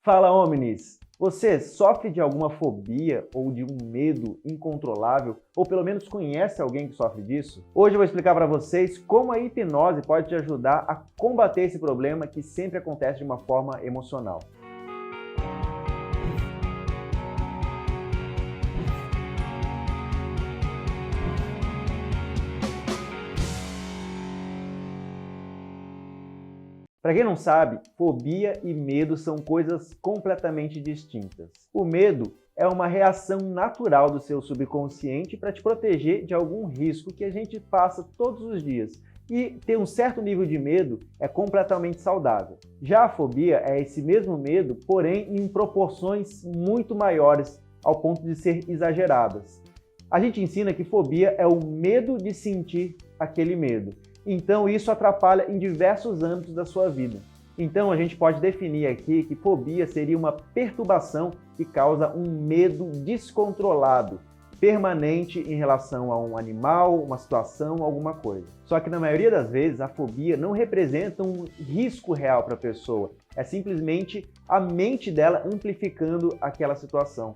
Fala, homens! Você sofre de alguma fobia ou de um medo incontrolável, ou pelo menos conhece alguém que sofre disso? Hoje eu vou explicar para vocês como a hipnose pode te ajudar a combater esse problema que sempre acontece de uma forma emocional. Para quem não sabe, fobia e medo são coisas completamente distintas. O medo é uma reação natural do seu subconsciente para te proteger de algum risco que a gente passa todos os dias. E ter um certo nível de medo é completamente saudável. Já a fobia é esse mesmo medo, porém em proporções muito maiores, ao ponto de ser exageradas. A gente ensina que fobia é o medo de sentir aquele medo. Então isso atrapalha em diversos âmbitos da sua vida. Então a gente pode definir aqui que fobia seria uma perturbação que causa um medo descontrolado, permanente em relação a um animal, uma situação, alguma coisa. Só que na maioria das vezes a fobia não representa um risco real para a pessoa, é simplesmente a mente dela amplificando aquela situação.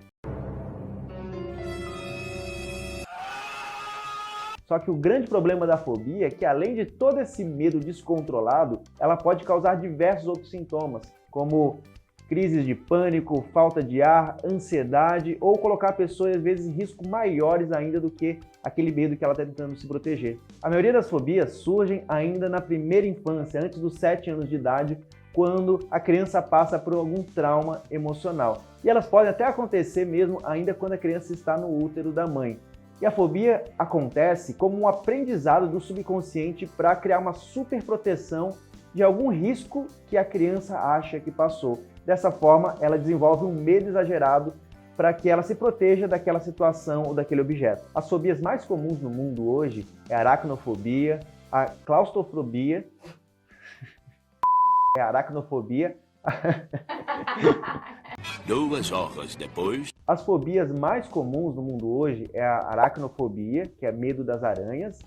Só que o grande problema da fobia é que, além de todo esse medo descontrolado, ela pode causar diversos outros sintomas, como crises de pânico, falta de ar, ansiedade, ou colocar a pessoa, às vezes, em risco maiores ainda do que aquele medo que ela está tentando se proteger. A maioria das fobias surgem ainda na primeira infância, antes dos 7 anos de idade, quando a criança passa por algum trauma emocional. E elas podem até acontecer mesmo ainda quando a criança está no útero da mãe. E a fobia acontece como um aprendizado do subconsciente para criar uma super proteção de algum risco que a criança acha que passou. Dessa forma, ela desenvolve um medo exagerado para que ela se proteja daquela situação ou daquele objeto. As fobias mais comuns no mundo hoje é a aracnofobia, a claustrofobia, a aracnofobia. 2 horas depois. As fobias mais comuns no mundo hoje é a aracnofobia, que é medo das aranhas,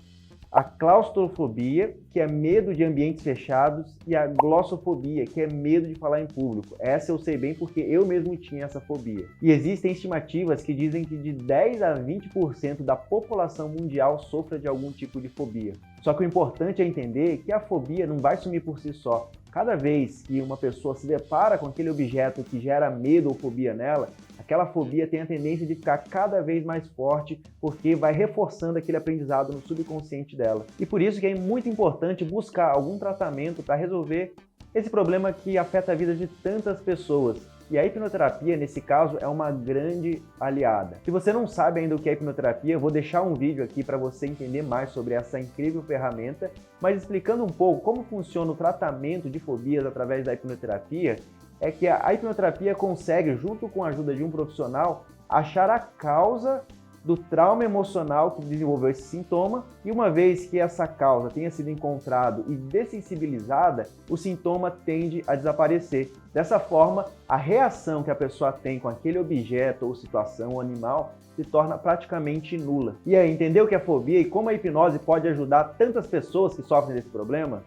a claustrofobia, que é medo de ambientes fechados, e a glossofobia, que é medo de falar em público. Essa eu sei bem porque eu mesmo tinha essa fobia. E existem estimativas que dizem que de 10 a 20% da população mundial sofre de algum tipo de fobia. Só que o importante é entender que a fobia não vai sumir por si só. Cada vez que uma pessoa se depara com aquele objeto que gera medo ou fobia nela, aquela fobia tem a tendência de ficar cada vez mais forte, porque vai reforçando aquele aprendizado no subconsciente dela. E por isso que é muito importante buscar algum tratamento para resolver esse problema que afeta a vida de tantas pessoas. E a hipnoterapia, nesse caso, é uma grande aliada. Se você não sabe ainda o que é hipnoterapia, eu vou deixar um vídeo aqui para você entender mais sobre essa incrível ferramenta, mas explicando um pouco como funciona o tratamento de fobias através da hipnoterapia, é que a hipnoterapia consegue, junto com a ajuda de um profissional, achar a causa do trauma emocional que desenvolveu esse sintoma, e uma vez que essa causa tenha sido encontrada e dessensibilizada, o sintoma tende a desaparecer. Dessa forma, a reação que a pessoa tem com aquele objeto ou situação ou animal se torna praticamente nula. E aí, entendeu o que é fobia e como a hipnose pode ajudar tantas pessoas que sofrem desse problema?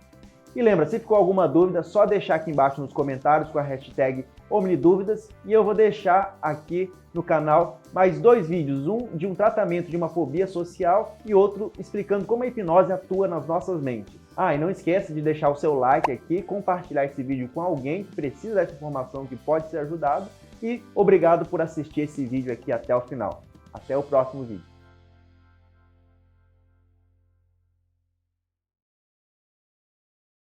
E lembra, se ficou alguma dúvida, só deixar aqui embaixo nos comentários com a hashtag OmniDúvidas, e eu vou deixar aqui no canal mais 2 vídeos, um de um tratamento de uma fobia social e outro explicando como a hipnose atua nas nossas mentes. Ah, e não esqueça de deixar o seu like aqui, compartilhar esse vídeo com alguém que precisa dessa informação que pode ser ajudado, e obrigado por assistir esse vídeo aqui até o final. Até o próximo vídeo.